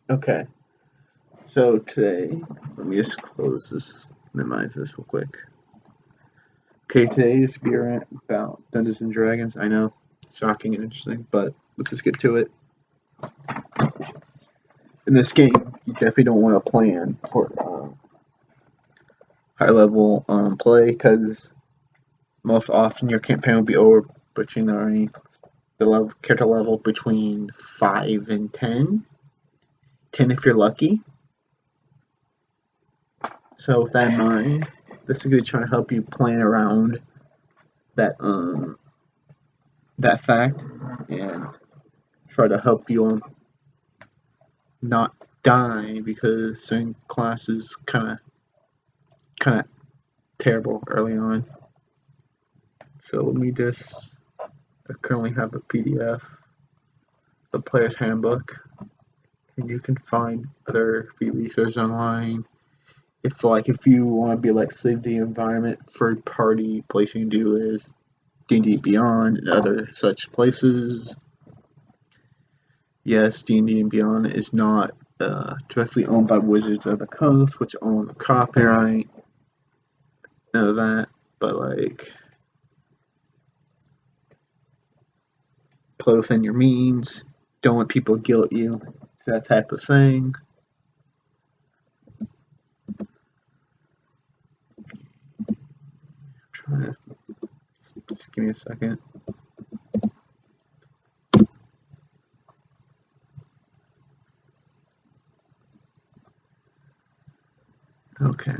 Okay, so today, let me just close this, minimize this real quick. Okay, today's be about Dungeons and Dragons. I know, shocking and interesting, but let's just get to it. In this game, you definitely don't want to plan for high level play because most often your campaign will be over between the level, character level between 5 and 10. 10 if you're lucky. So with that in mind, this is going to try to help you plan around that that fact and try to help you not die because certain classes kind of terrible early on. So let me just I currently have a PDF, the player's handbook, and you can find other free resources online. If you want to be like save the environment, third party place you can do is D&D Beyond and other such places. Yes, D&D and Beyond is not directly owned by Wizards of the Coast, which own the copyright. None of that, but like play within your means. Don't let people guilt you. That type of thing. Trying to just give me a second. Okay.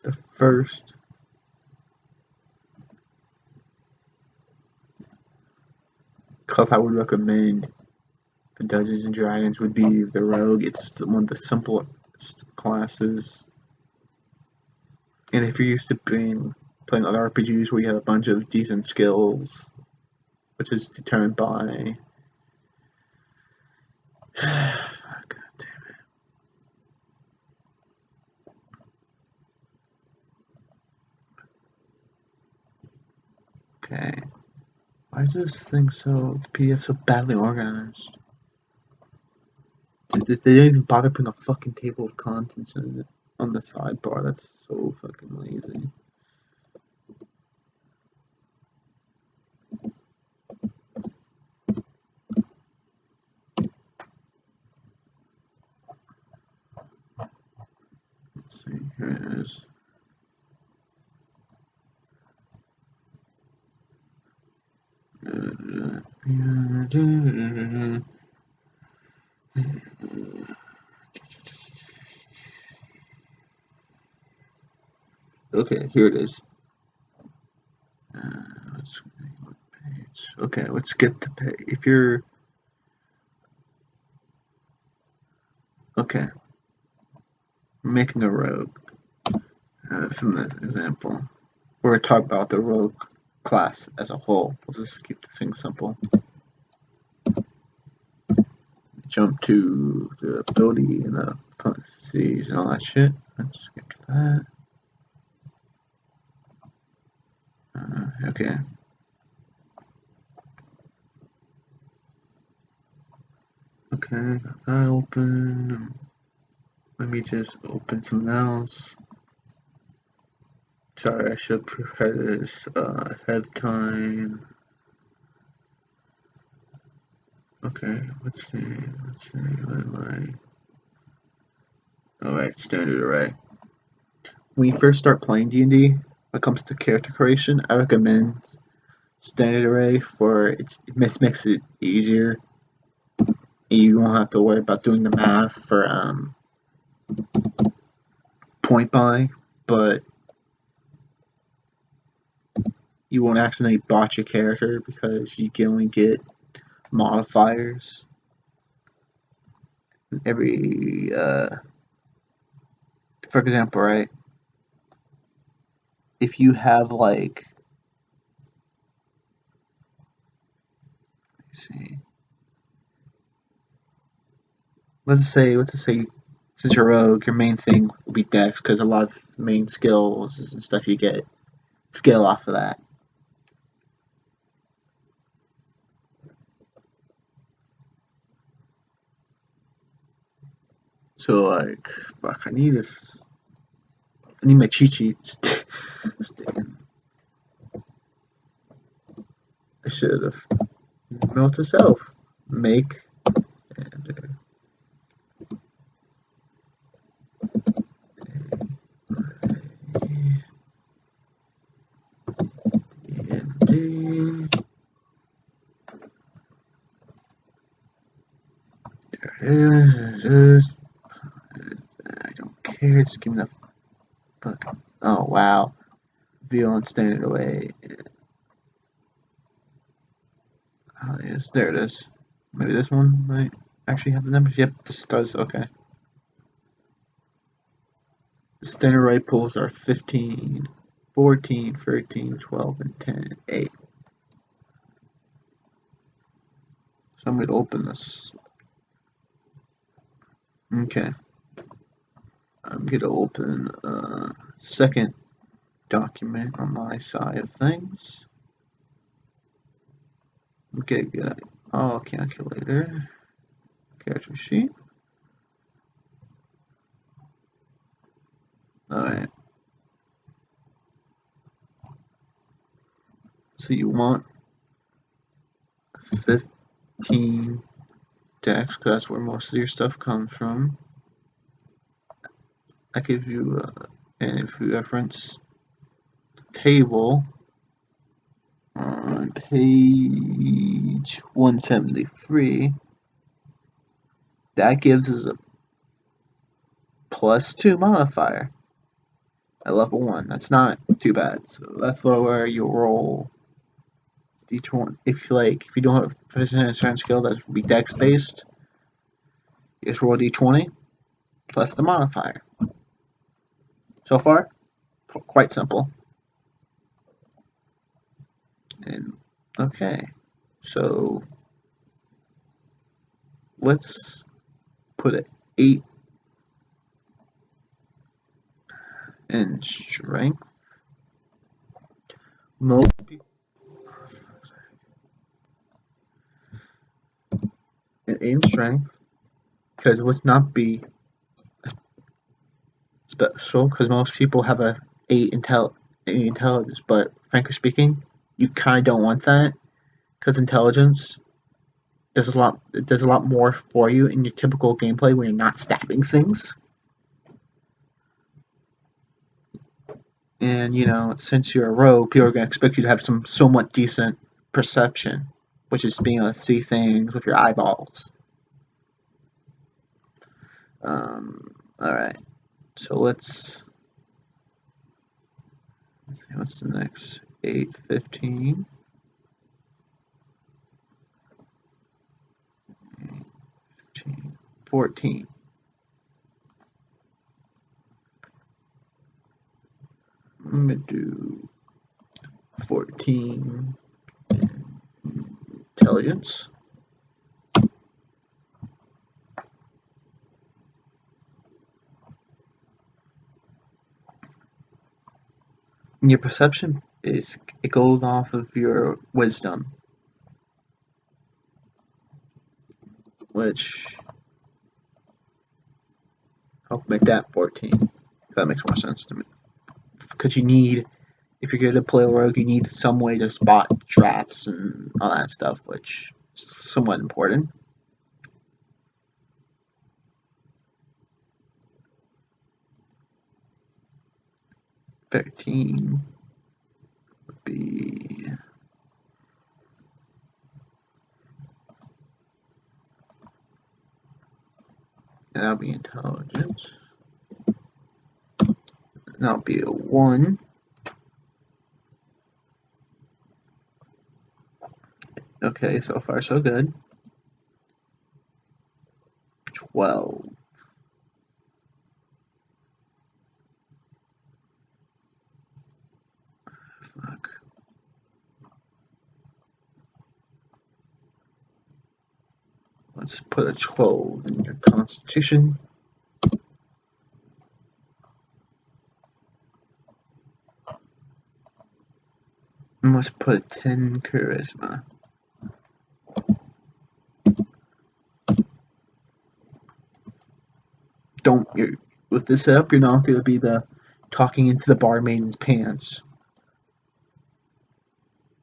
The first class I would recommend for Dungeons and Dragons would be the Rogue. It's one of the simplest classes. And if you're used to playing other RPGs where you have a bunch of decent skills, which is determined by fuck, damn it. Okay. Why is this thing PDF so badly organized? They didn't even bother putting a fucking table of contents in it on the sidebar. That's so fucking lazy. Let's see, here it is. Okay, here it is. Okay, let's skip to pay. If you're okay, making a rogue. From this example, we're gonna talk about the rogue class as a whole. We'll just keep this thing simple. Jump to the ability and the parentheses and all that shit. Let's skip to that. Okay. Okay, got that open. Let me just open something else. Sorry, I should prepare this ahead of time. Okay, let's see. Alright, standard array. When you first start playing D&D, when it comes to character creation, I recommend standard array for it makes it easier. You won't have to worry about doing the math for point buy, but you won't accidentally botch a character because you can only get modifiers every for example, right, if you have like, see, let's say since you're rogue, your main thing will be dex because a lot of main skills and stuff you get skill off of that. So like, fuck, I need this. I need my cheat sheets. I should have. Note to self: make standard D&D. I don't care. Just give me the fuck. Oh wow. View on standard away. Oh, yes, there it is. Maybe this one might actually have the numbers. Yep, this does. Okay. The standard array pools are 15, 14, 13, 12, and 10, 8. So I'm going to open this. Okay. I'm going to open a second document on my side of things. Okay, good. Oh, calculator. Character sheet. Alright. So you want 15 decks, because that's where most of your stuff comes from. I give you and if you reference table on page 173, that gives us a +2 modifier at level 1. That's not too bad. So that's where you roll d20. If you don't have proficient in a certain skill that's be dex based, you just roll d20 plus the modifier. So far, quite simple. And okay, so let's put an 8 in strength. Most people in strength, because let's not be special, because most people have a 8 intelligence, but frankly speaking, you kind of don't want that, because intelligence does a lot more for you in your typical gameplay when you're not stabbing things. And since you're a rogue, people are going to expect you to have some somewhat decent perception, which is being able to see things with your eyeballs. Alright, so let's see, what's the next? 8, 15. 15, 14. I'm going to do 14 intelligence. And your perception it goes off of your wisdom, which I'll make that 14. That makes more sense to me. Because if you're going to play a rogue, you need some way to spot traps and all that stuff, which is somewhat important. $13 would be that'll be intelligence. That'll be a 1. Okay, so far so good. 12. Fuck. Let's put a 12 in your constitution. And let's put 10 charisma. You're with this setup, you're not going to be the talking into the barmaid's pants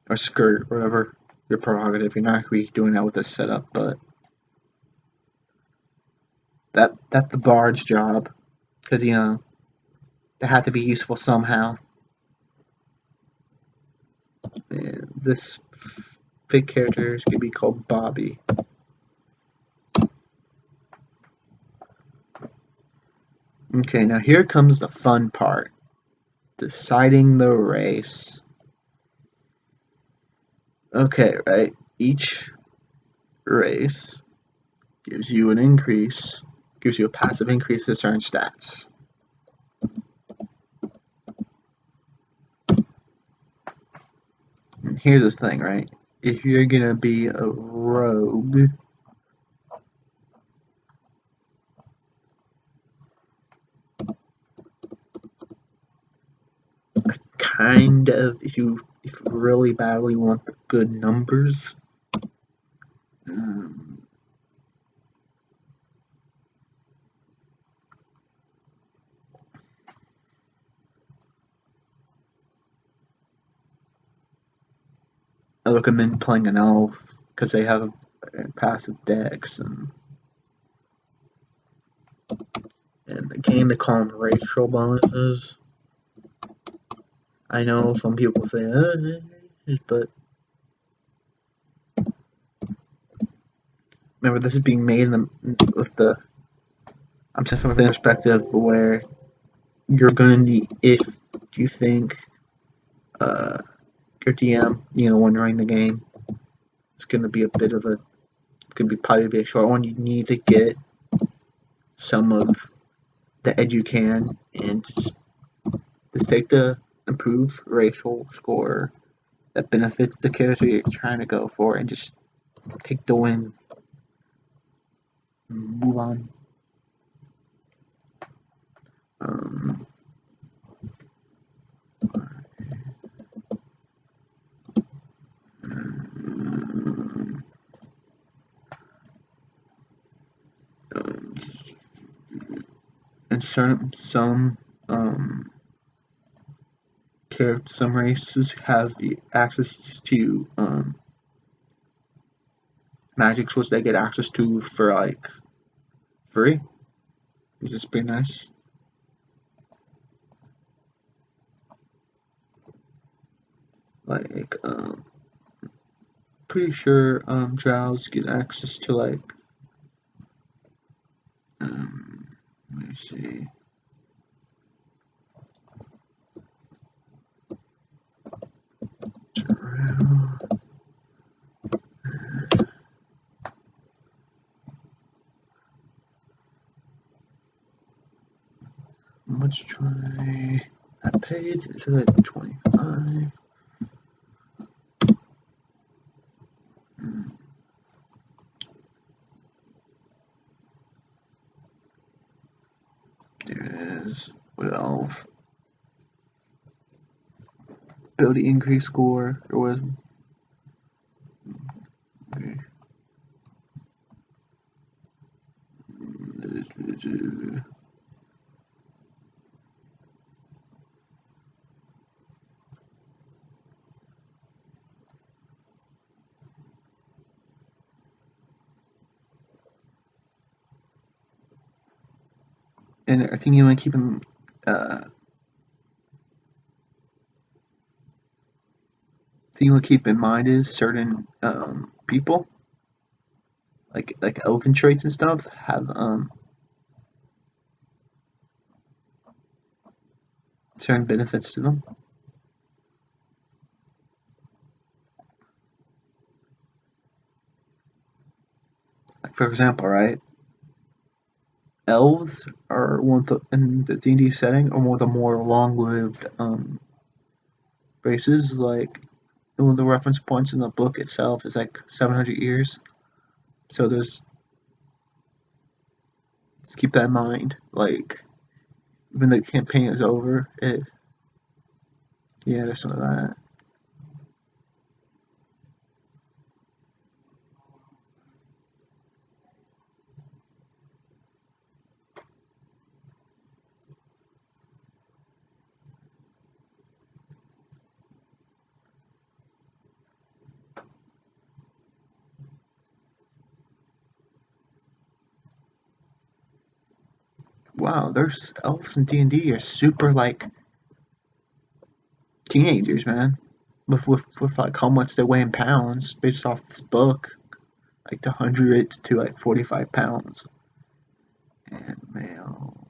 or skirt, or whatever your prerogative. You're not going to be doing that with this setup, but that's the bard's job, because they have to be useful somehow. And this fake character is going to be called Bobby. Okay, now here comes the fun part. Deciding the race. Okay, right? Each race gives you an increase, gives you a passive increase to certain stats. And here's the thing, right? If you're gonna be a rogue, kind of, if you really badly want the good numbers, I recommend playing an elf because they have a passive dex, and in the game they call them racial bonuses. I know some people say, but remember, this is being made with the. I'm saying from the perspective where you're gonna need, if you think your DM, when running the game, it's gonna be a bit of a, probably be a short one. You need to get some of the edge you can, and just take the improved racial score that benefits the character you're trying to go for, and just take the win. Move on. And some races have the access to magic source they get access to for like free. Which is pretty nice. Like pretty sure drows get access to like let me see. Let's try that page. It says like 25. There it is. What else? Ability increase score. There was. Okay. And I think you want to keep in mind is certain people, like elven traits and stuff, have certain benefits to them. Like for example, right? Elves are in the D&D setting, are one of the more long-lived races. Like one of the reference points in the book itself is like 700 years. So let's keep that in mind. Like even the campaign is over, there's some of that. Wow, there's elves in D&D are super like teenagers, man. With like how much they weigh in pounds based off this book, like 100 to like 45 pounds. And male.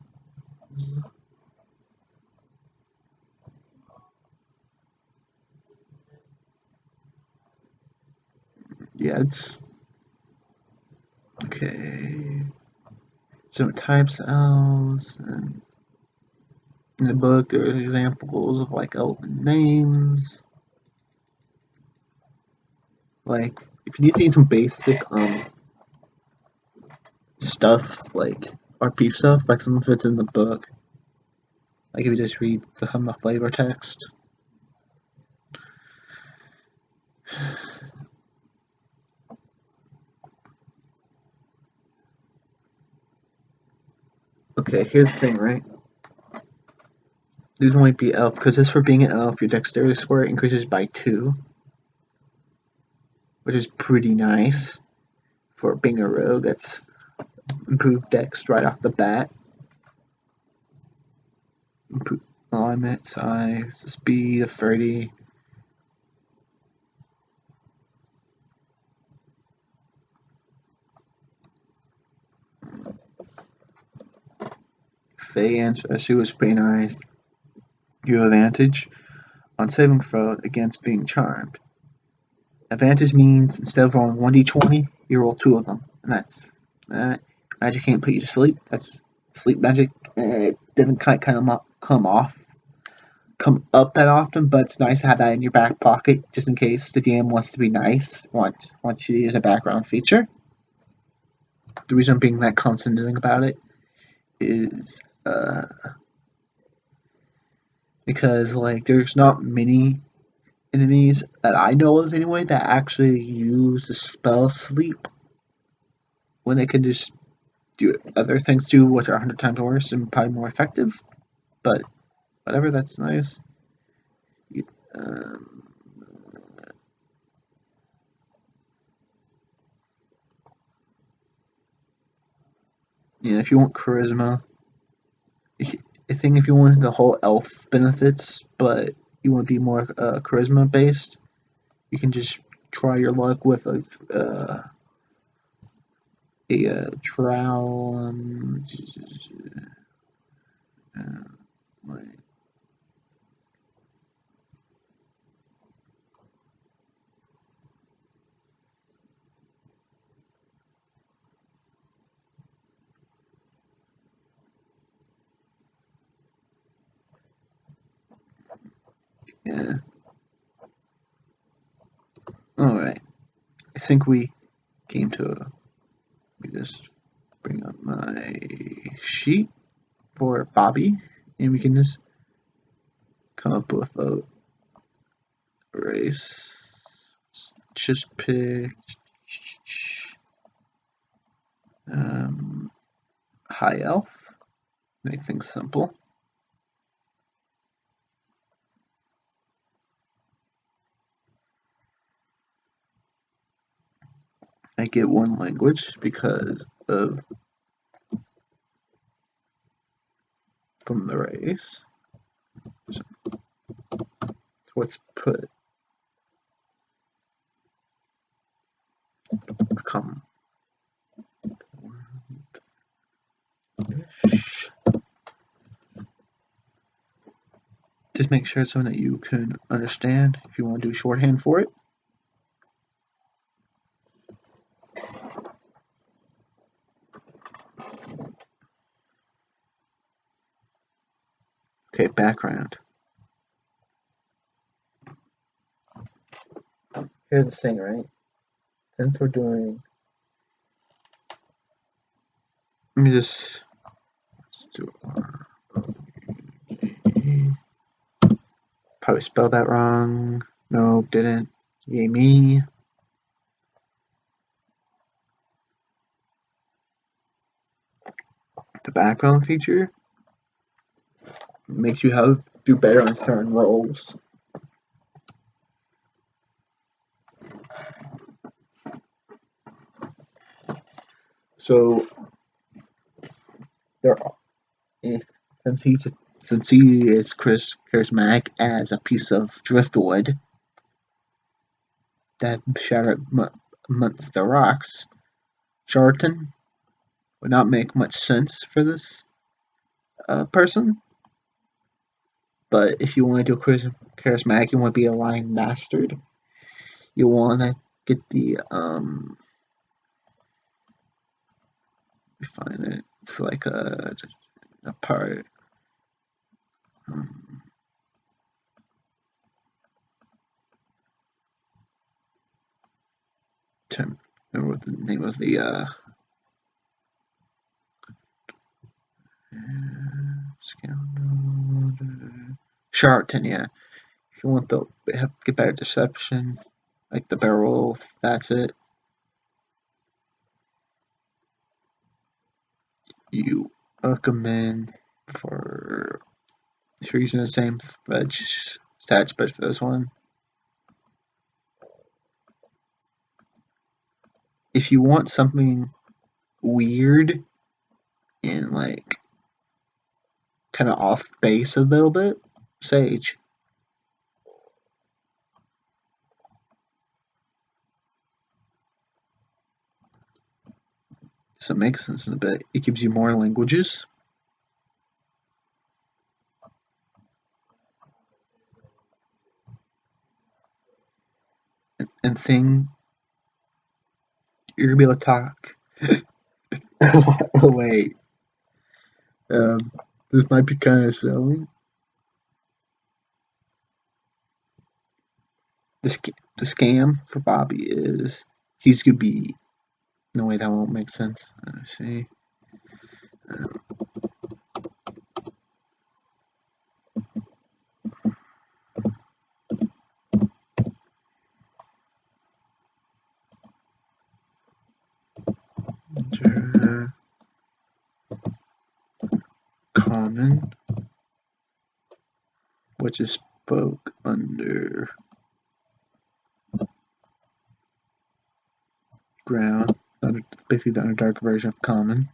Yeah, it's okay. Some types of elves, and in the book there are examples of like elven names. Like if you need to see some basic stuff like RP stuff, like some of it's in the book. Like if you just read the flavor text. Okay, here's the thing, right? These might be elf, because just for being an elf, your dexterity score increases by 2, which is pretty nice. For being a rogue, that's improved dex right off the bat. Improved alignment, size, speed of 30. Fey ancestry was pretty nice. You have advantage on saving throw against being charmed. Advantage means instead of rolling 1d20, you roll 2 of them, and that's that. Magic can't put you to sleep. That's sleep magic. It doesn't kind of come up that often, but it's nice to have that in your back pocket just in case the DM wants to be nice, wants you to use a background feature. The reason I'm being that condescending about it is because like there's not many enemies that I know of anyway that actually use the spell sleep when they could just do other things too, which are 100 times worse and probably more effective. But whatever, that's nice. Um, yeah, if you want charisma, I think if you want the whole elf benefits, but you want to be more charisma based, you can just try your luck with a trowel. Like, yeah. All right. I think we came to. Let me just bring up my sheet for Bobby, and we can just come up with a race. Just pick high elf. Make things simple. I get one language because of from the race. So let's put come. Just make sure it's something that you can understand if you want to do shorthand for it. Okay, background. Here's the thing, right? Since we're doing, let me just let's do probably spelled that wrong. No, didn't. Yay me. The background feature makes you have do better on certain roles. So there since he is charismatic as a piece of driftwood that shattered amongst the rocks, charlatan would not make much sense for this person. But if you want to do charismatic, you want to be a lying bastard. You want to get the find it. It's like a part. Trying to remember what the name of the charlatan. Yeah, if you want the get better deception, like the barrel, that's it. You recommend for if you're using the same stat spread for this one. If you want something weird and like kind of off base a little bit, Sage. Does it make sense in a bit? It gives you more languages. And thing, you're gonna be able to talk. Oh, wait. This might be kind of silly. The scam for Bobby is he's gonna be. No way, that won't make sense. Let's see. Enter common, which is spoke under ground, basically the Underdark version of common.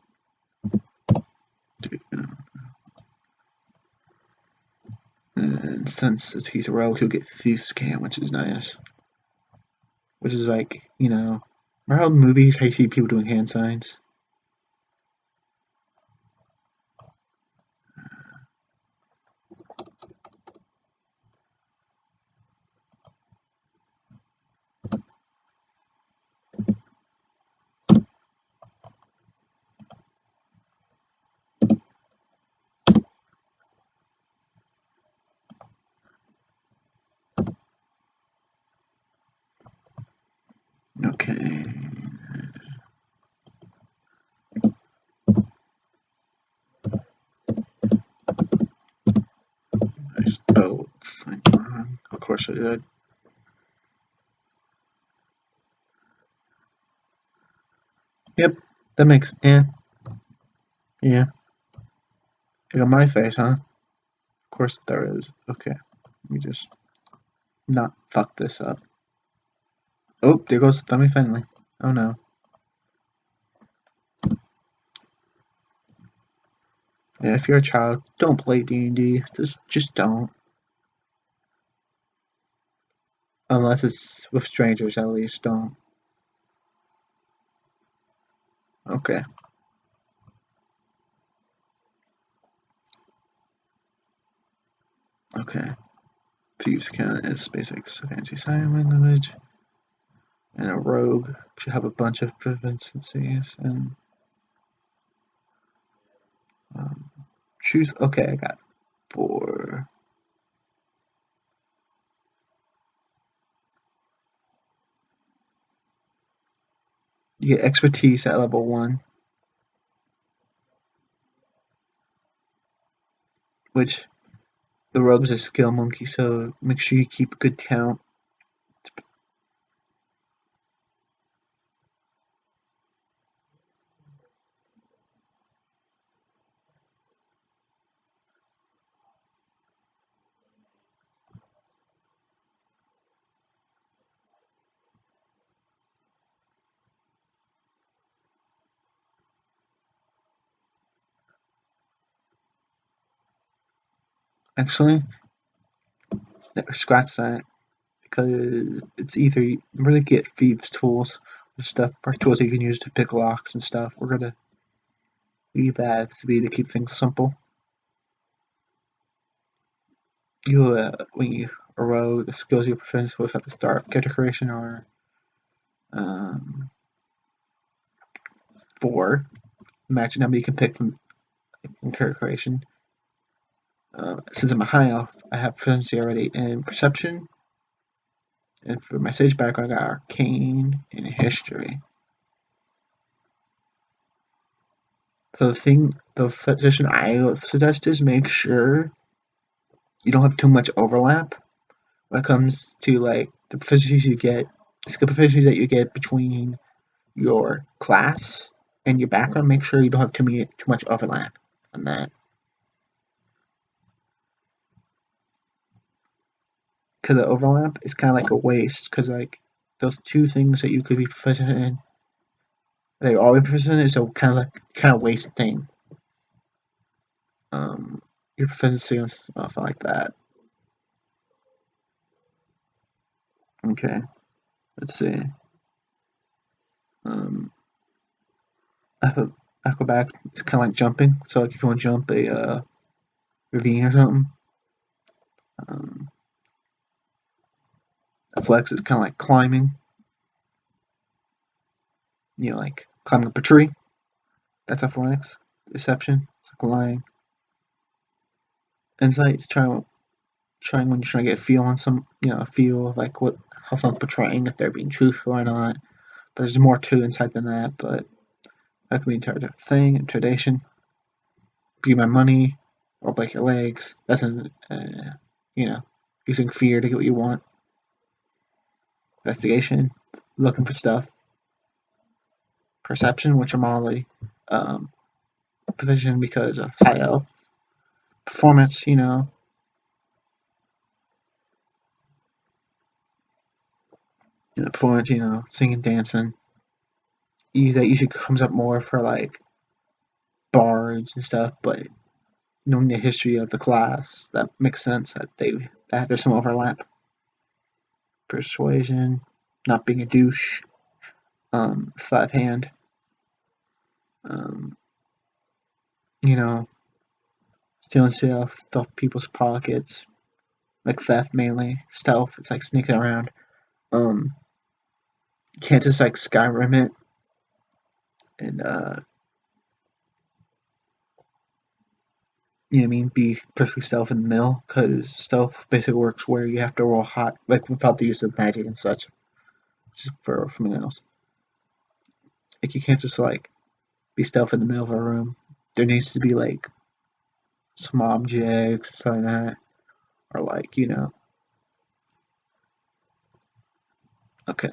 And since he's a rogue, he'll get thief scam, which is nice. Which is like, remember how in movies how you see people doing hand signs? Okay. I spelled thing wrong. Of course I did. Yep, that makes yeah. You got my face, huh? Of course there is. Okay. Let me just not fuck this up. Oh, there goes Thummy Finley. Oh no. Yeah, if you're a child, don't play D&D. Just don't. Unless it's with strangers, at least don't. Okay. Okay. Thieves count as basics. Fancy sign language. And a rogue should have a bunch of proficiencies and choose. Okay, I got 4. You get expertise at level 1, which the rogue's a skill monkey, so make sure you keep a good count. Actually, scratch that because it's either you really get thieves' tools or stuff, or tools that you can use to pick locks and stuff. We're gonna leave that to be to keep things simple. You when you row the skills you're proficient with at the start of character creation are um, 4. Imagine how many you can pick from in character creation. Since I'm a high elf, I have proficiency already in perception, and for my sage background, I got arcane and history. So the suggestion I would suggest is make sure you don't have too much overlap when it comes to like the proficiencies you get, skill proficiencies that you get between your class and your background. Make sure you don't have too much overlap on that, because the overlap is kind of like a waste. Because like those two things that you could be proficient in, they're always proficient in, so kind of waste thing. Um, your proficiency and stuff like that. Okay, let's see. Um, acrobat is kind of like jumping. So like if you want to jump a ravine or something, um, a flex is kind of like climbing. You know, like climbing up a tree. That's a flex. Deception, it's like lying. Insight is trying when you're trying to get a feel on some, a feel of like what how someone's portraying, if they're being truthful or not. But there's more to insight than that. But that could be entire thing. Intimidation, give my money, or break your legs. That's you know, using fear to get what you want. Investigation, looking for stuff. Perception, which are mildly um, provision because of high elf. Performance, performance, singing, dancing. That usually comes up more for like bards and stuff, but knowing the history of the class, that makes sense that there's some overlap. Persuasion, not being a douche, sleight of hand, um, you know, stealing stuff people's pockets, like theft mainly. Stealth, it's like sneaking around. You can't just like Skyrim it and you know what I mean, be perfectly stealth in the middle, because stealth basically works where you have to roll hot, like without the use of magic and such, just for something else. Like you can't just like be stealth in the middle of a room. There needs to be like some objects, something like that, or like Okay,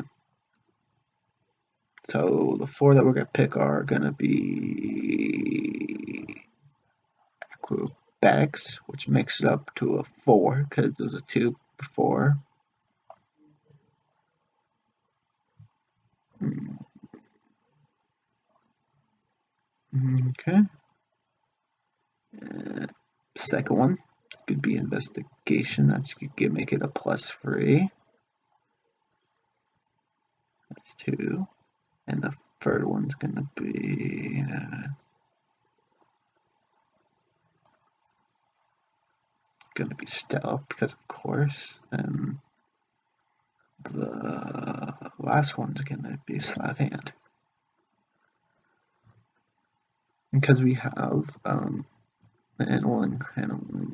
so the 4 that we're gonna pick are gonna be acrobatics, which makes it up to a 4 because there was a 2 before. Okay. Second one, this could be investigation. That's could make it a +3. That's 2. And the third one's gonna be stealth because of course. And the last one's gonna be sleight of hand. Because we have handling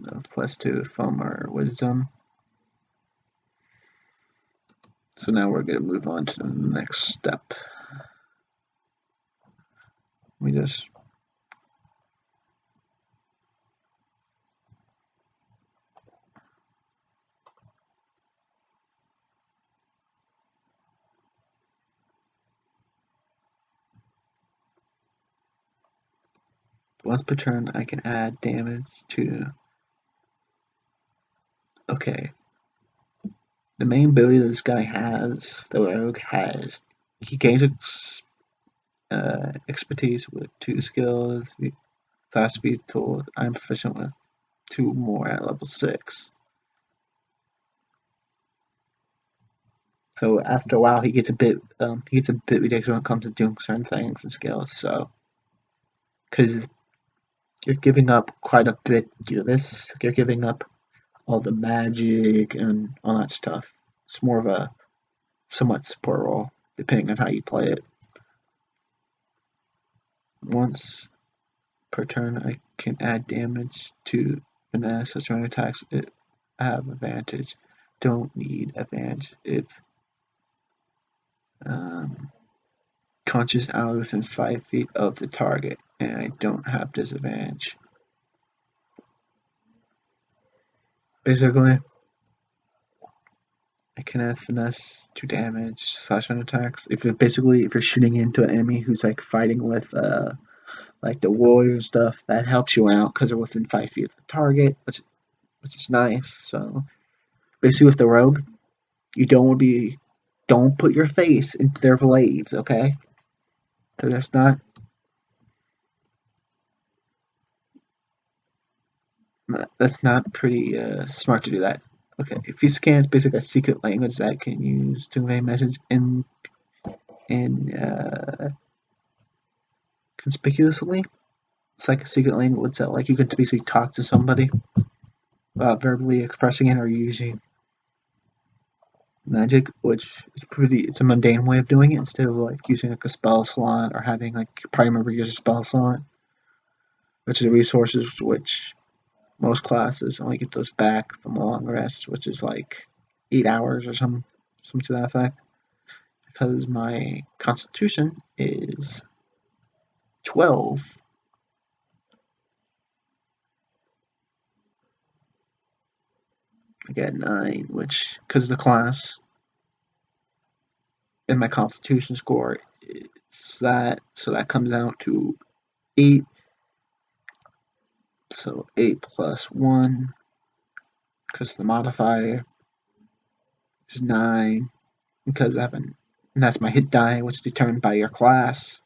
of +2 from our wisdom. So now we're gonna move on to the next step. We just once per turn I can add damage to. Okay, the main ability that this guy has, the rogue has, he gains expertise with 2 skills, fast speed tool I'm proficient with. 2 more at level 6. So after a while, he gets a bit ridiculous when it comes to doing certain things and skills. So, because you're giving up quite a bit to do this, you're giving up all the magic and all that stuff. It's more of a somewhat support role, depending on how you play it. Once per turn, I can add damage to finesse or strong attacks. I have advantage. Don't need advantage if conscious ally within 5 feet of the target, and I don't have disadvantage. Basically, I can add finesse to damage slash on attacks. If you're shooting into an enemy who's like fighting with like the warrior stuff, that helps you out because they're within 5 feet of the target, which is nice. So basically, with the rogue, you don't put your face into their blades, okay? So that's not pretty smart to do that. Okay, if he scans basically a secret language that can use to convey message in conspicuously, it's like a secret language that like you can basically talk to somebody without verbally expressing it or using magic, which is it's a mundane way of doing it instead of like using like a spell slot or having like your party member use a spell slot, which is resources which most classes only get those back from a long rest, which is like 8 hours or something to that effect. Because my constitution is 12. I get 9, which because the class and my constitution score is that, so that comes out to 8. So 8 plus 1, because the modifier is 9, because I haven't, and that's my hit die, which is determined by your class.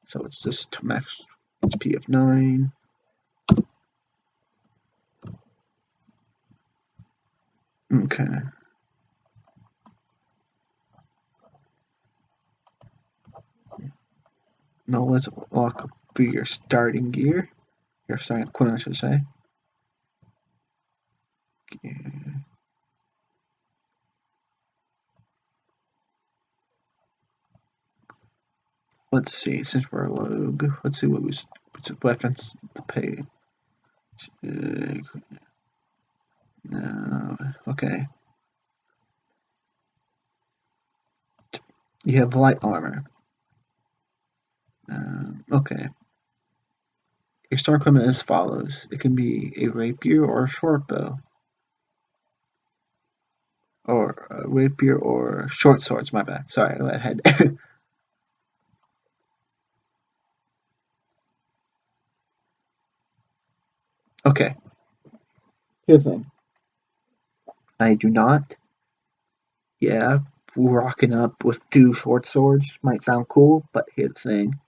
So it's just max HP of 9. Okay. Now let's lock up for your starting gear. Your starting equipment, I should say. Let's see, since we're a rogue, let's see what's weapons to pay. No, okay. You have light armor. Okay. Your star equipment is as follows. It can be a rapier or a short bow. Or a rapier or short swords, my bad. Sorry, I went ahead. Okay. Here's the thing. I do not. Yeah, rocking up with 2 short swords might sound cool, but here's the thing.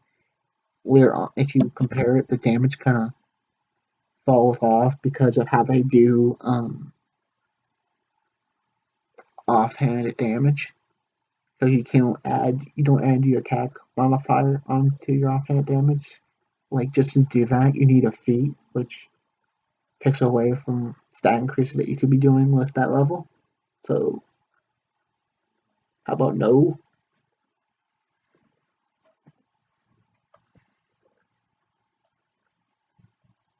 If you compare it, the damage kind of falls off because of how they do offhanded damage. So you don't add your attack modifier onto your offhanded damage. Like just to do that, you need a feat, which takes away from stat increases that you could be doing with that level. So how about no?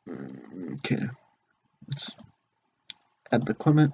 Okay, let's add the equipment.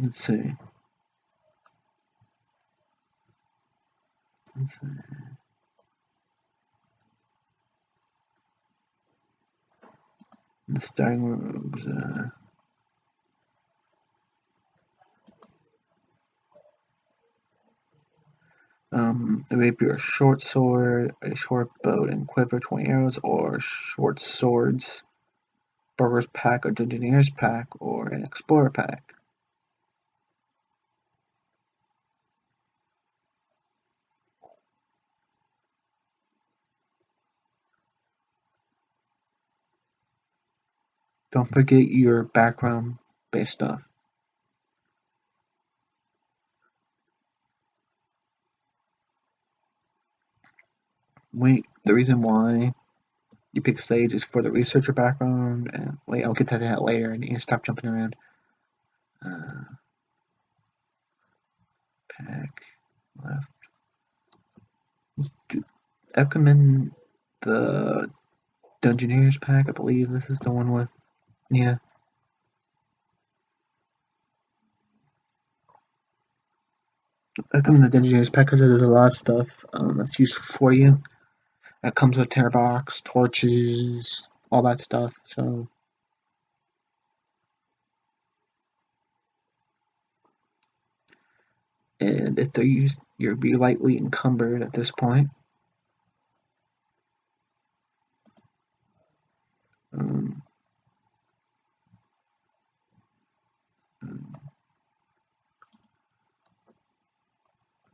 Let's see. The starting robes. A rapier, a short sword, a short bow and quiver, 20 arrows, or short swords, burger's pack, or dungeoneer's pack, or an explorer pack. Don't forget your background based stuff. The reason why you pick stage is for the researcher background, and wait, I'll get to that later, and you stop jumping around. Pack left. I recommend the Dungeoneers pack. I believe this is the one with, yeah. I recommend the Dungeoneers pack because there's a lot of stuff that's useful for you. It comes with tear box, torches, all that stuff. So, and if they're used, you'll be lightly encumbered at this point. Um,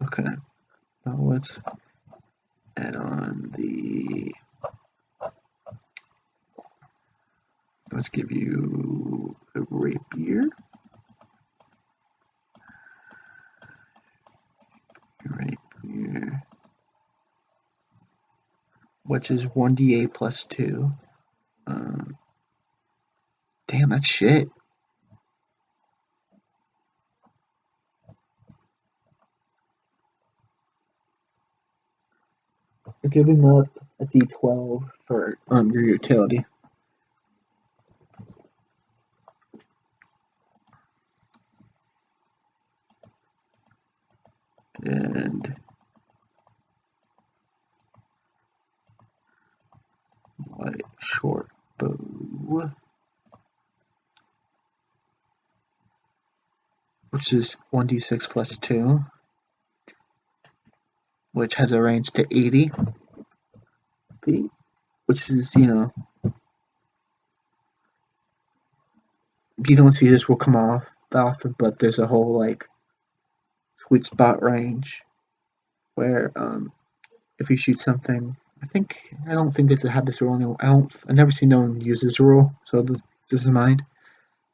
okay, now let's add on the. Let's give you a rapier. Rapier. Which is 1d8 plus 2. Damn, that's shit. You're giving up a d12 for your utility. And light short bow, which is 1d6 plus 2, which has a range to 80 feet, which is, you don't see this will come off that often, but there's a whole, like, sweet spot range where, if you shoot something, I don't think that they have this rule anymore. I've never seen no one use this rule, so this is mine.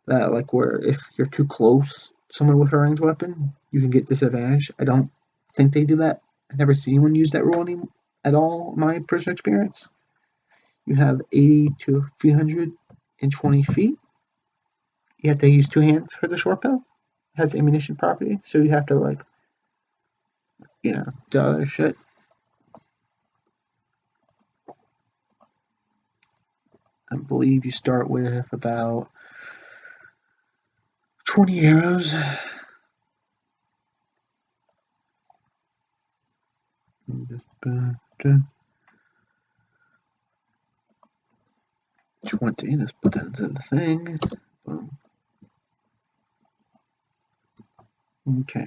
That, like, where if you're too close to someone with a ranged weapon, you can get disadvantage. I don't think they do that. I've never seen anyone use that rule at all in my personal experience. You have 80 to 320 feet. You have to use two hands for the short bow. It has ammunition property, so you have to, like, do other shit. I believe you start with about 20 arrows. $20. Let's put that into the thing. Boom. Okay.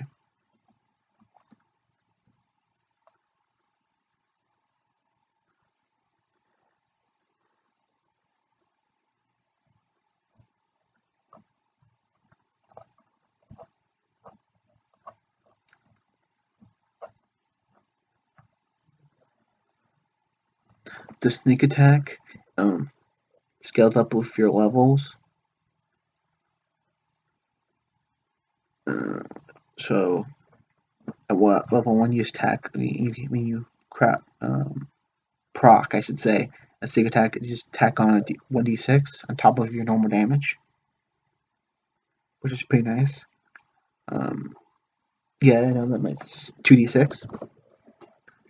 The sneak attack, scaled up with your levels. So at what level 1 you attack, when you proc, I should say, a sneak attack, you just tack on a 1d6 on top of your normal damage, which is pretty nice. Yeah, I know that makes 2d6,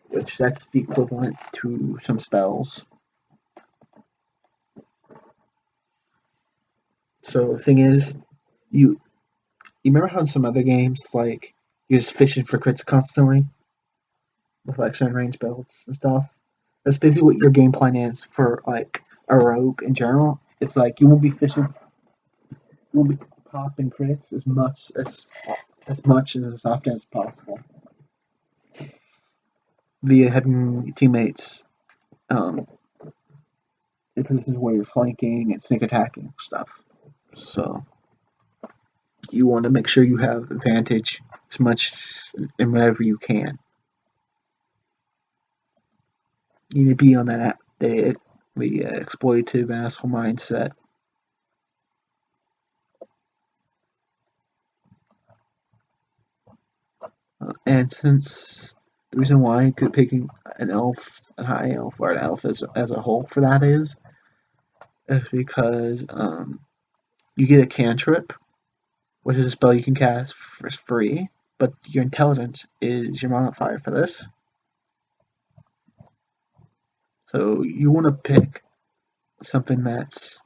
which that's the equivalent to some spells. So the thing is, you remember how in some other games, like, you're just fishing for crits constantly? with like certain range builds and stuff. That's basically what your game plan is for like a rogue in general. It's like you won't be fishing, you won't be popping crits as much and as often as possible via having teammates um, in positions where you're flanking and sneak attacking stuff. So you want to make sure you have advantage as much in whatever you can. You need to be on the exploitative asshole mindset. And since the reason why picking an elf, a high elf, or an elf as a whole for that is because you get a cantrip, which is a spell you can cast for free, but your intelligence is your modifier for this. So you want to pick something that's.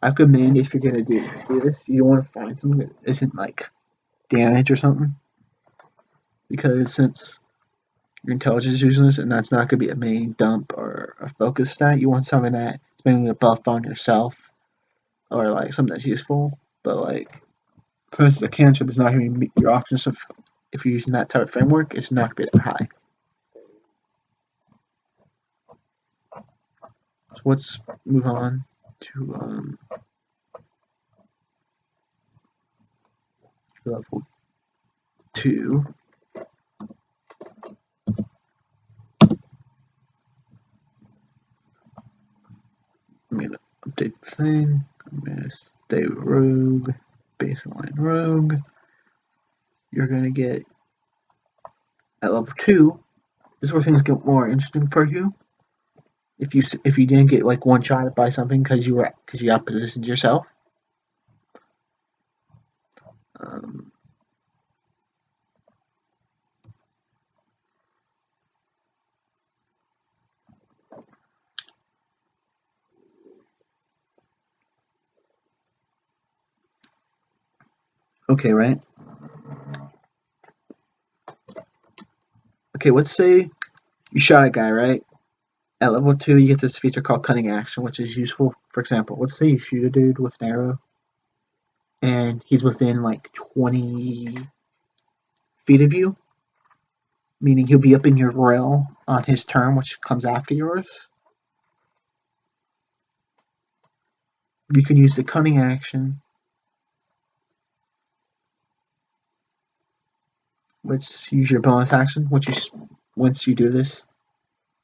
I recommend if you're gonna do this, you want to find something that isn't like damage or something, because since your intelligence is useless and that's not gonna be a main dump or a focus stat, you want something that's maybe a buff on yourself or like something that's useful. But like, for instance, a cantrip is not gonna meet your options if you're using that type of framework. It's not gonna be that high. So let's move on to level 2. I'm gonna update the thing. I'm gonna stay rogue, baseline rogue. You're gonna get at level 2. This is where things get more interesting for you. If you didn't get like one shot by something because you outpositioned yourself. Um, okay, right? Okay, let's say you shot a guy, right? At level 2, you get this feature called Cunning Action, which is useful. For example, let's say you shoot a dude with an arrow, and he's within like 20 feet of you, meaning he'll be up in your grill on his turn, which comes after yours. You can use the Cunning Action, which use your bonus action, which is once you do this,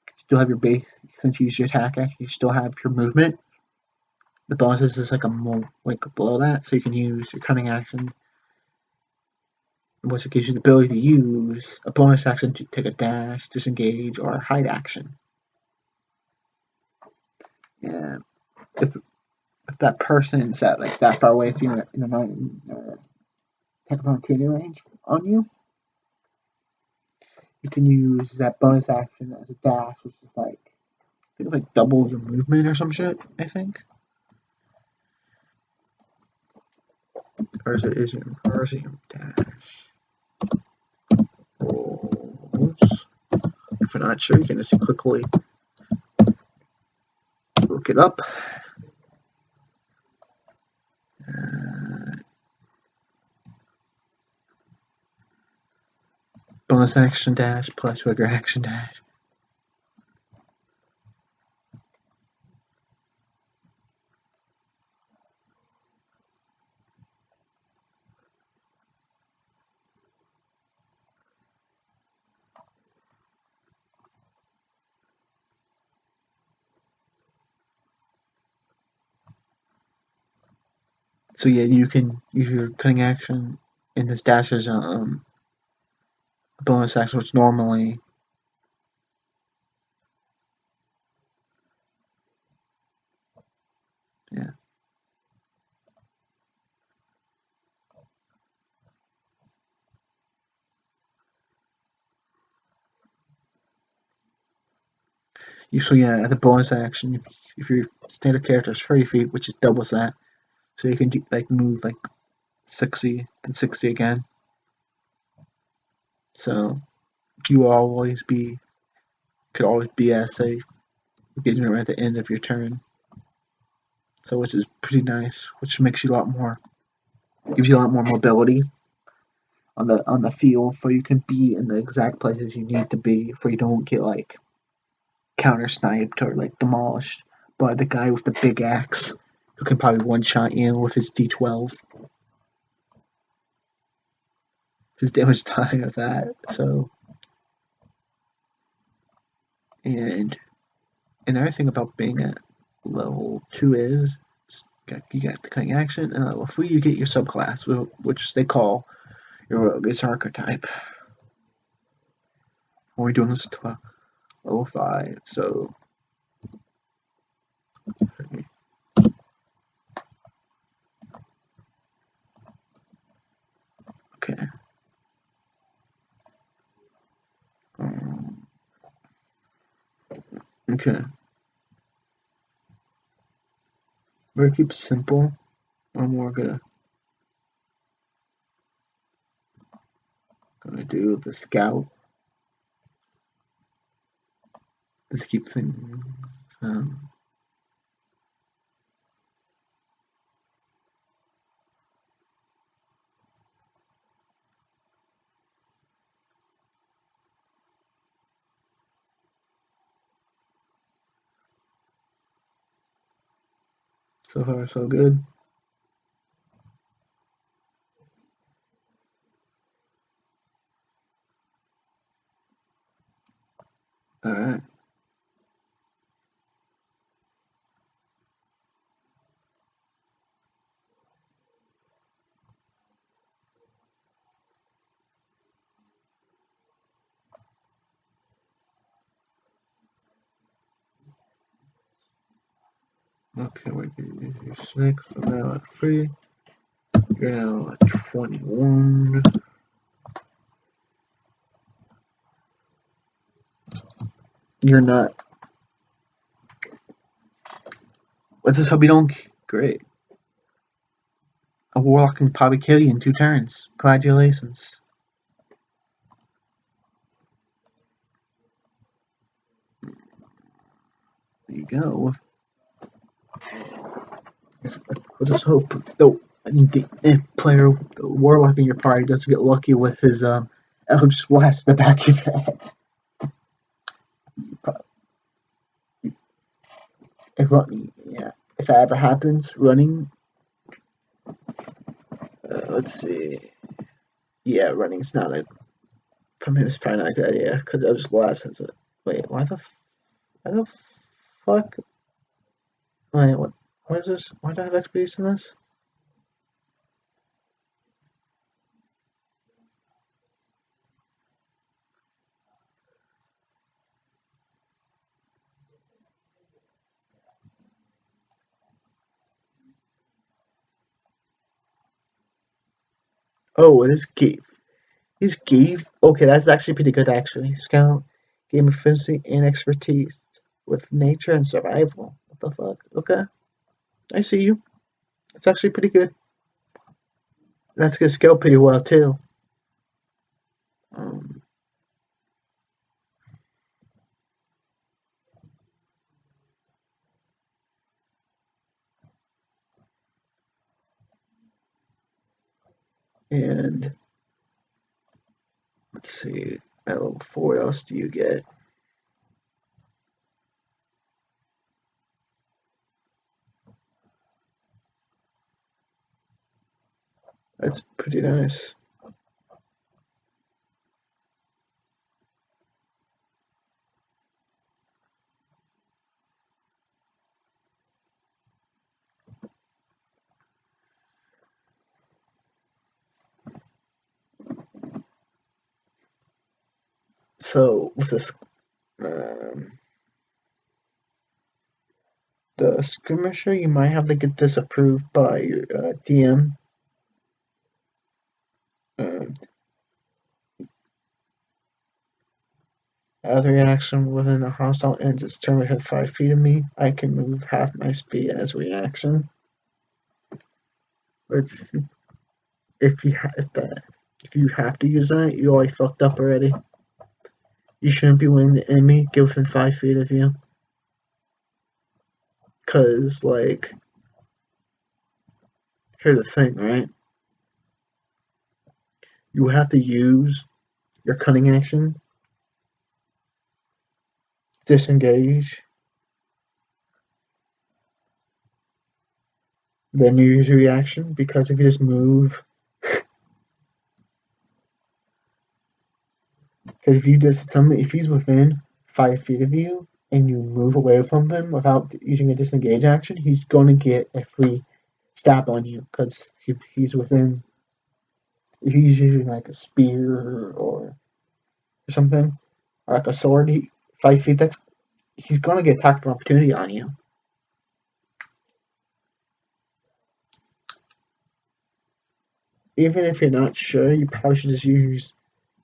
you still have your base. Since you use your attack action, you still have your movement. The bonuses is like below that, so you can use your Cunning Action, which gives you the ability to use a bonus action to take a dash, disengage, or a hide action. And if that person's that far away from you in a attack of opportunity range on you, you can use that bonus action as a dash, which is like double your movement or some shit. I think. Or is it inversion dash? Rolls. If you're not sure, you can just quickly look it up. Bonus action dash plus regular action dash. So yeah, you can use your cutting action in this dash as a bonus action, which normally yeah. So yeah, the bonus action, if your standard character is 30 feet, which is doubles that, so you can move 60 and 60 again. So you could always be as safe. Engagement right at the end of your turn. So which is pretty nice, which makes you gives you a lot more mobility on the field, so you can be in the exact places you need to be, so you don't get like counter sniped or like demolished by the guy with the big axe who can probably one shot you with his D12. His damage time of that. So, and another thing about being at level 2 is you got the cutting action, and level 3 you get your subclass, which they call your rogue's archetype. We're doing this to level 5, so okay. Okay. We're gonna keep it simple. We're gonna do the scout. Let's keep things. So far, so good. All right. Okay, we're gonna use your 6. So now at 3. You're now at 21. You're not. Let's just hope you don't. Great. A warlock can probably kill you in 2 turns. Congratulations. There you go. Let's just hope the player, the warlock in your party, doesn't get lucky with his Eldritch Blast in the back of your head. If that ever happens, running. Let's see. Yeah, running's not a. From him, it's probably not a good idea because Eldritch Blast has it. Wait, why the fuck? Wait, what? What is this? Why do I have expertise in this? Oh, this gave. This gave. Okay, that's actually pretty good, actually. Scout gave me efficiency and expertise with nature and survival. What the fuck? Okay, I see you. It's actually pretty good. That's gonna scale pretty well, too. Um, and let's see. At level 4, what else do you get? That's pretty nice. So with this, the skirmisher, you might have to get this approved by your DM. Other reaction within a hostile ends its turn within 5 feet of me. I can move half my speed as reaction. Which, if you have to use that, you always fucked up already. You shouldn't be letting the enemy get within 5 feet of you. Because, like, here's the thing, right? You have to use your cunning action, disengage, then you use your reaction. Because if you just move, because if he's within 5 feet of you and you move away from him without using a disengage action, he's going to get a free stab on you because he's within. If he's using like a spear or something, or like a sword, 5 feet, he's gonna get attacked for opportunity on you. Even if you're not sure, you probably should just use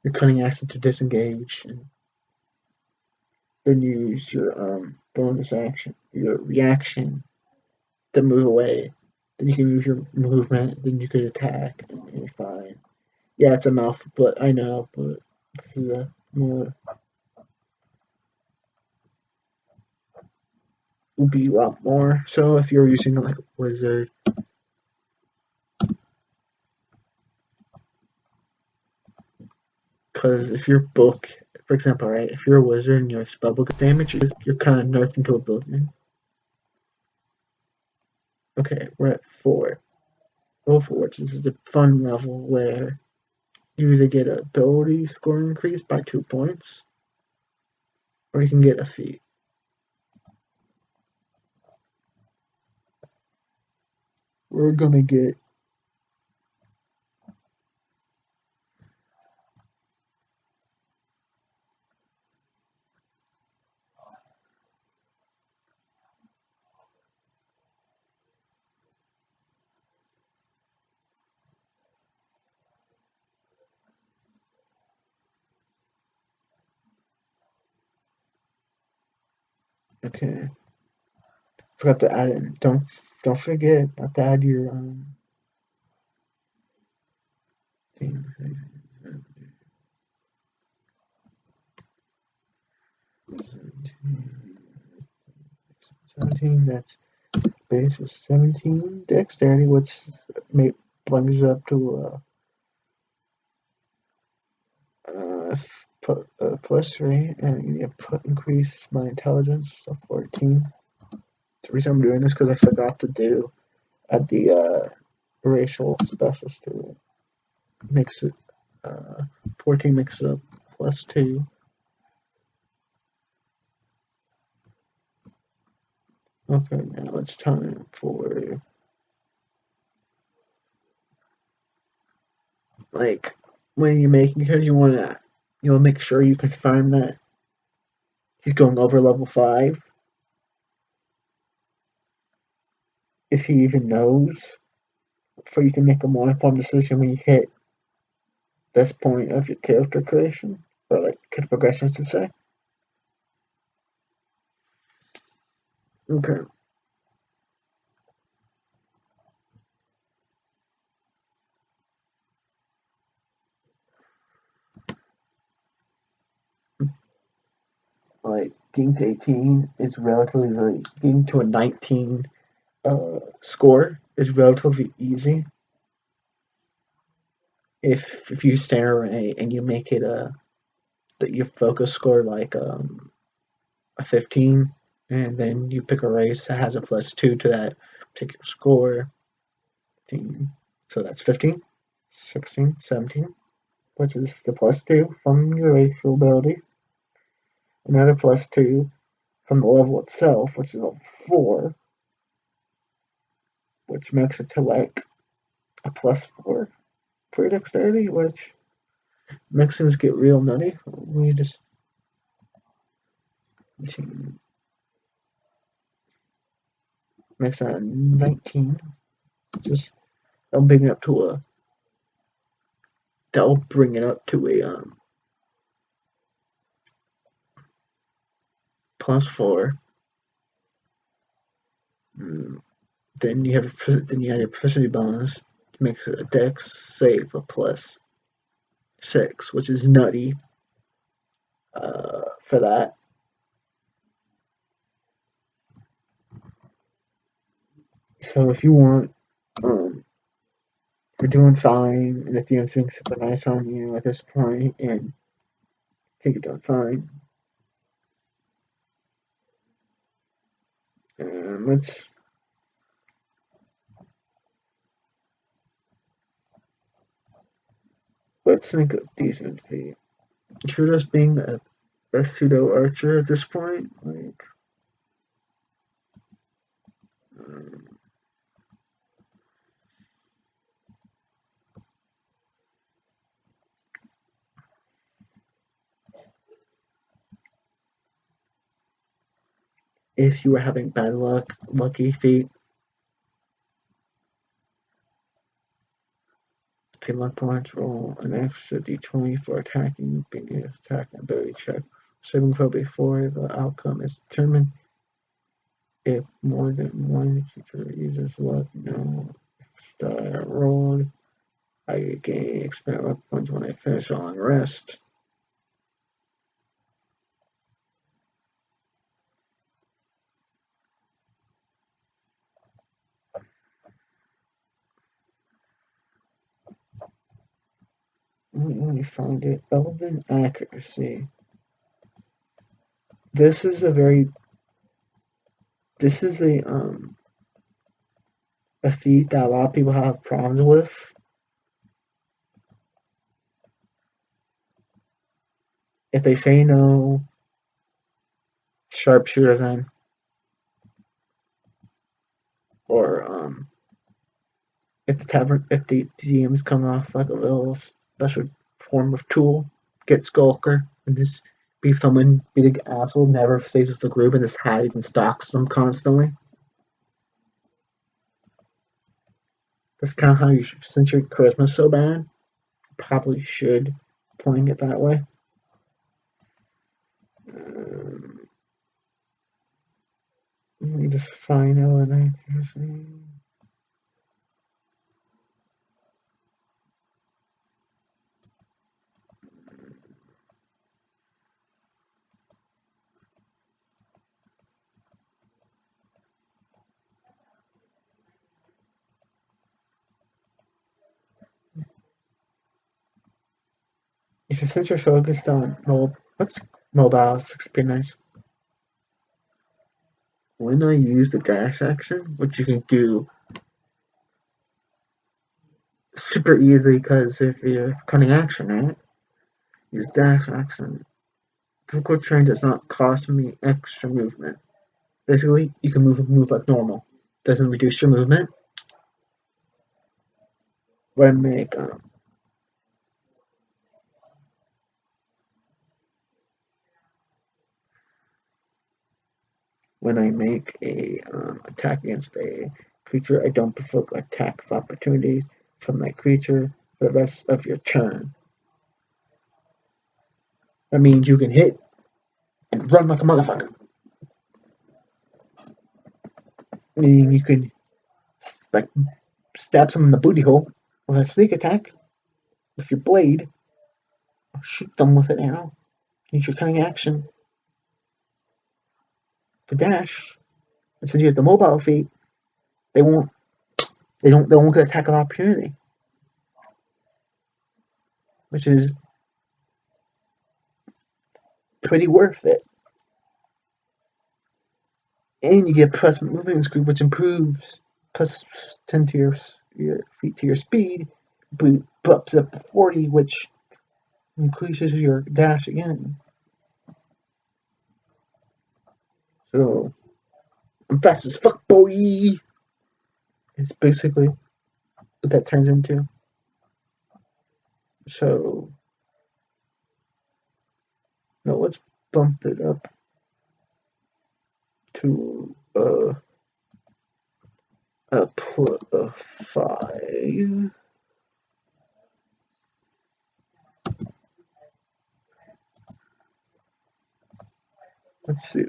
your cunning action to disengage, and then use your bonus action, your reaction to move away. Then you can use your movement. Then you could attack, and you're fine. Yeah, it's a mouthful, but I know, but this is a more would be a lot more. So if you're using like a wizard, because if your book, for example, right, if you're a wizard and your spellbook is damaged, you're kind of nerfed into a building. Okay, we're at 4. Level 4, which is a fun level where you either get an ability score increase by 2 points, or you can get a feat. We're gonna get okay. Forgot to add in. Don't forget not to add your thing. 17. That's base is 17. Dexterity, which brings up to plus 3, and you increase my intelligence to 14. The reason I'm doing this because I forgot to do add the racial specials to it. Makes it 14 makes it up plus 2. Okay, now it's time for like when you're making here, you want to make sure you confirm that he's going over level 5. If he even knows, for you can make a more informed decision when you hit this point of your character creation, or like character progression, I should say. Okay. Like getting to 18 is relatively getting to a 19 score is relatively easy. If you stand array and you make it your focus score like a 15, and then you pick a race that has a plus 2 to that particular score. 15. So that's 15, 16, 17, which is the plus 2 from your racial ability. Another plus 2 from the level itself, which is a 4, which makes it to like a plus 4 for dexterity, which makes things get real nutty. We just makes that 19. Just that'll bring it up to a that'll bring it up to a plus 4. Then you add your proficiency bonus, makes it a dex save of plus 6, which is nutty. for that. So if you want, you're doing fine, and the DM's being super nice on you at this point, and I think you're doing fine. Let's think of decent feet. If you're just being a pseudo archer at this point, like um, if you were having bad luck, lucky feet, can luck points roll an extra d20 for attacking, being an attack and ability check. Saving throw before the outcome is determined. If more than one creature uses luck, no star rolled. I gain expand luck points when I finish a long rest. Let me find it. Elven Accuracy. This is a very. This is a feat that a lot of people have problems with. If they say no, sharpshooter then, or if the DM is coming off like a little special form of tool, get Skulker and just be someone, be the asshole, never stays with the group and just hides and stalks them constantly. That's kind of how you should, since your charisma's so bad, probably should playing it that way. Um, Let me just find out what I can. If your since you're focused on what's mobile, it's pretty nice. When I use the dash action, which you can do super easy because if you're cutting action, right? Use dash action. Physical terrain does not cost me extra movement. Basically, you can move like normal. Doesn't reduce your movement. When I make a attack against a creature, I don't provoke attack of opportunities from that creature for the rest of your turn. That means you can hit and run like a motherfucker. Meaning you can like stab someone in the booty hole with a sneak attack with your blade, or shoot them with an arrow. Use your cunning action to dash. And since you have the mobile feat, they won't they won't get attack of opportunity, which is pretty worth it. And you get plus movement speed, which improves plus 10 to your feet to your speed, bumps up to 40, which increases your dash again. So I'm fast as fuck, boy. It's basically what that turns into. So no, let's bump it up to a 5. Let's see.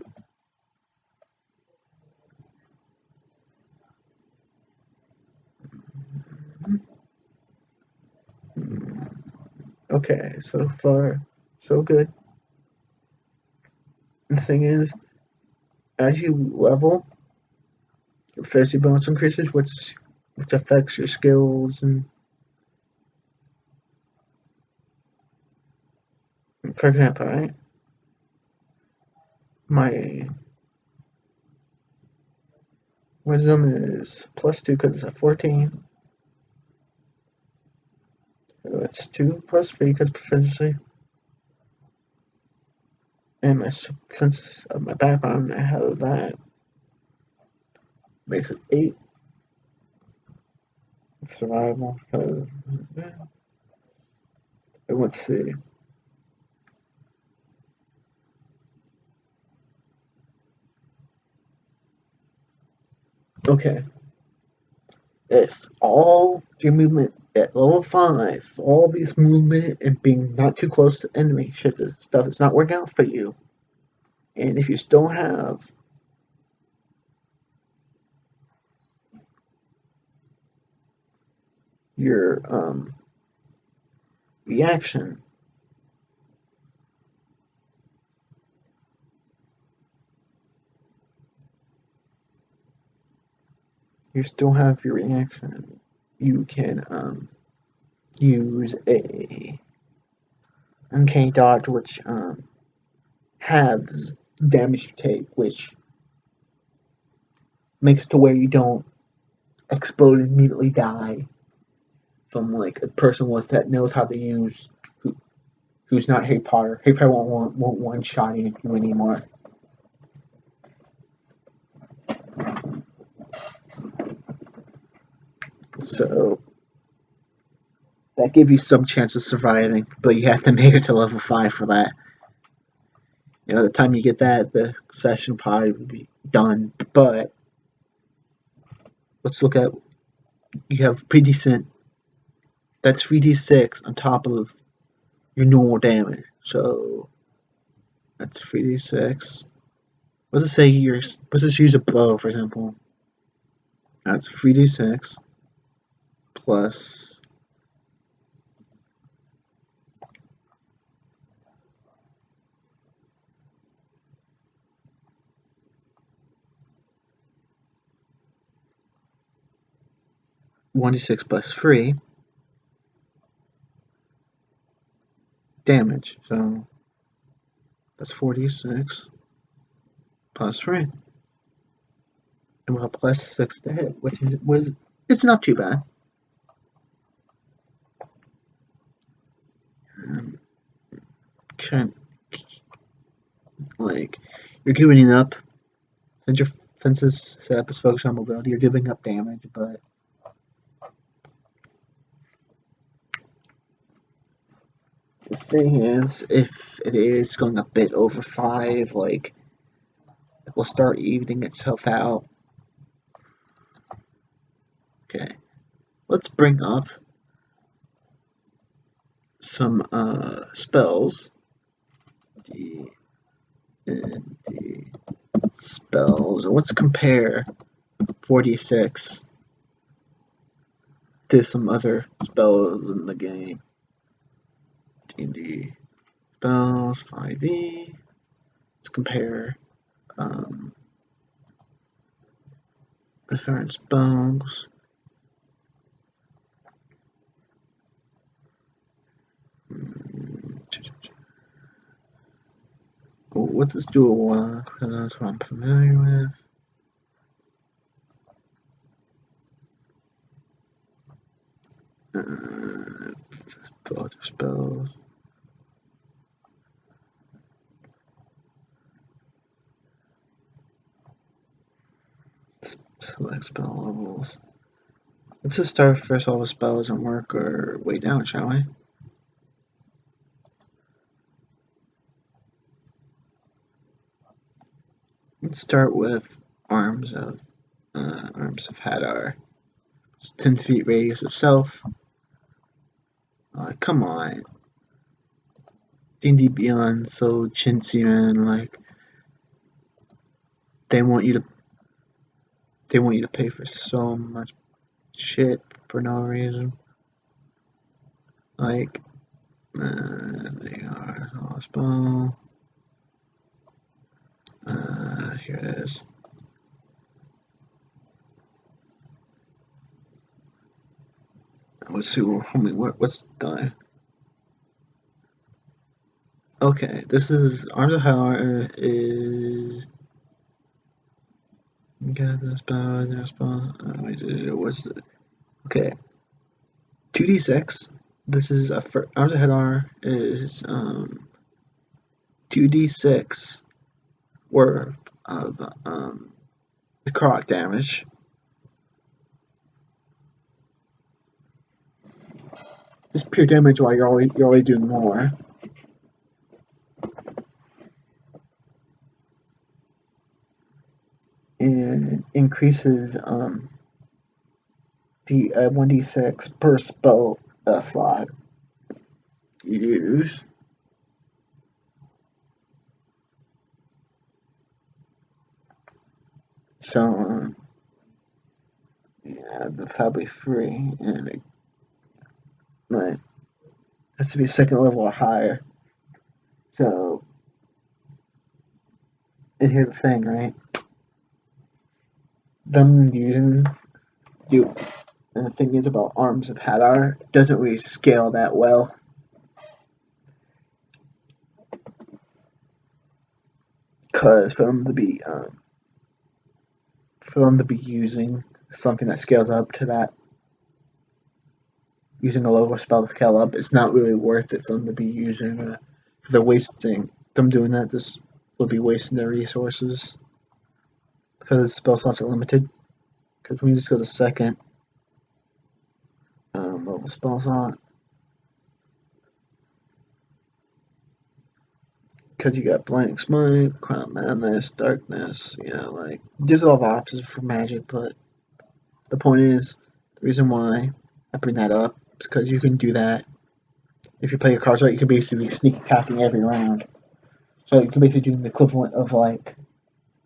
Okay, so far, so good. The thing is, as you level, your fantasy bonus increases, which affects your skills. And for example, right, my wisdom is +2 because it's at 14. So it's 2 + 3 because proficiency. And since of my background, I have that. Makes it 8. Survival. Let's see. Okay. If all your movement at level 5, all these movement and being not too close to enemy shit stuff is not working out for you, and if you still have your reaction, you can use a uncanny dodge, which halves damage you take, which makes to where you don't explode and immediately die from like a person with that knows how to use who's not Harry Potter. Harry Potter won't one shot you anymore. So that gives you some chance of surviving, but you have to make it to level 5 for that. The time you get that, the session probably will be done. But let's look at, you have pretty decent, that's 3d6 on top of your normal damage. So that's 3d6. Let's just use a bow, for example. That's 3d6 plus 1d6 plus 3 damage. So that's 4d6 plus 3. And we'll have +6 to hit, which it's not too bad. Can't, like, you're giving up. Since your fences setup is focused on mobility, you're giving up damage, but the thing is, if it is going a bit over 5, like, it will start evening itself out. Okay, let's bring up some spells. D&D spells. Let's compare 46 to some other spells in the game. D&D spells 5e. Let's compare different spells. What does dual work? Because that's what I'm familiar with. Other spells. Select spell levels. Let's just start first all the spells and work our way down, shall we? Let's start with Arms of Hadar. 10 feet radius of self. Come on. D&D Beyond so chintzy, man. Like, they want you to pay for so much shit for no reason. Like, they are spell. is. Let's see what's done. Okay, this is Arms of Power is. Got this power, there's power. What's it? Okay, 2d6. This is Arms of Hadar is 2d6 worth of the croc damage. Just pure damage while you're always doing more. And increases the 1d6 per spell slot you use. So yeah, that's probably free, and it has to be second level or higher. So, and here's the thing, right? Them using you, and the thing is about Arms of Hadar, doesn't really scale that well. Because for them to be using something that scales up to that, using a lower spell to scale up, it's not really worth it for them to be using. They're wasting them doing that. This will be wasting their resources because spell slots are limited. Because we just go to second level spell slot. Because you got Blank Smite, Crown Madness, Darkness, like, there's a lot of options for magic, but the point is, the reason why I bring that up is because you can do that. If you play your cards right, you can basically be sneak attacking every round. So you can basically do the equivalent of, like,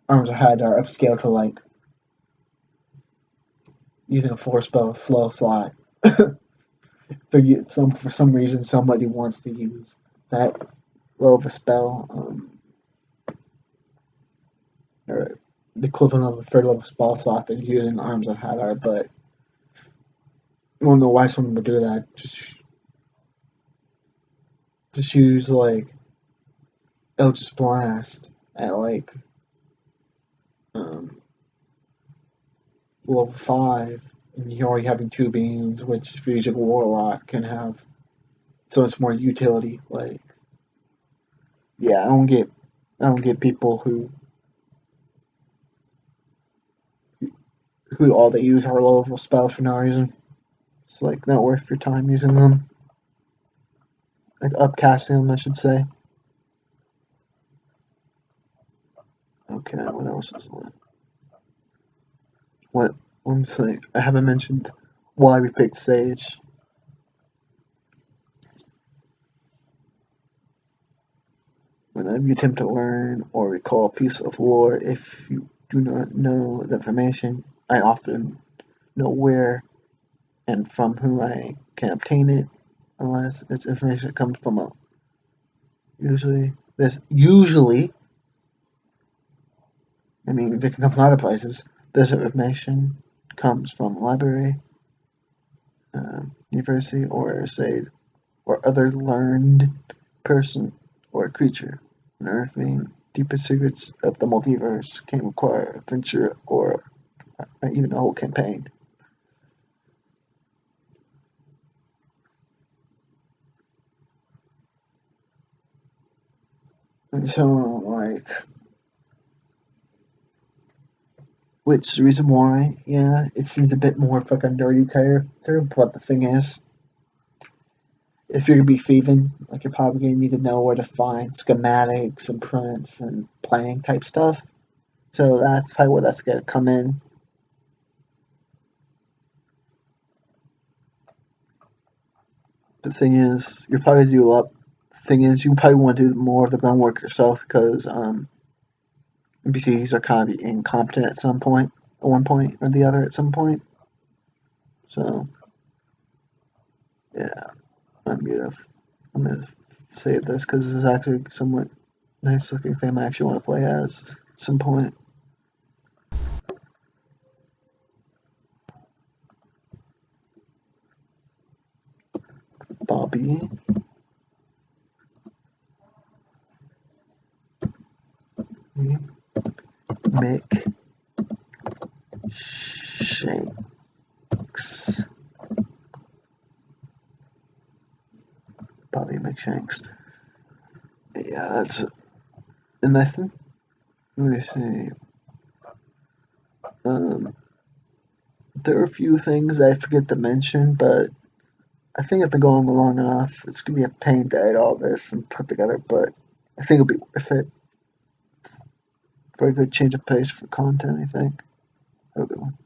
Arms of Hadar upscale to, like, using a 4-spell slow slot. For some reason, somebody wants to use that low of a spell, or the equivalent of a third level spell slot that you using Arms of Hadar, but I don't know why someone would do that. Just use, like, Eldritch Blast at, like, level 5, and you're already having 2 beams, which if you're using a Warlock can have so much more utility. Like, yeah, I don't get people who all they use are low level spells for no reason. It's, like, not worth your time using them. Like, upcasting them, I should say. Okay, what else is left? What I'm saying, I haven't mentioned why we picked Sage. Whenever you attempt to learn or recall a piece of lore, if you do not know the information, I often know where and from whom I can obtain it, unless it's information that comes from usually, I mean, they can come from other places. This information comes from a library, university, or other learned person or creature. Unearthing deepest secrets of the multiverse can require adventure or even a whole campaign. And so, like, which the reason why, yeah, it seems a bit more fucking dirty character, but the thing is, if you're gonna be thieving, like, you're probably gonna need to know where to find schematics and prints and planning type stuff. So that's probably where that's gonna come in. The thing is, you're probably do a lot. The thing is, you probably want to do more of the groundwork yourself because NPCs are kind of incompetent at one point or the other at some point. So, yeah, I'm gonna save this because this is actually somewhat nice looking thing I actually want to play as at some point. Bobby. Mick Shanks. Bobby McShanks. Yeah, that's it. And I think, let me see. There are a few things I forget to mention, but I think I've been going long enough. It's gonna be a pain to edit all this and put together, but I think it'll be worth it. Very good change of pace for content, I think. Have a good one.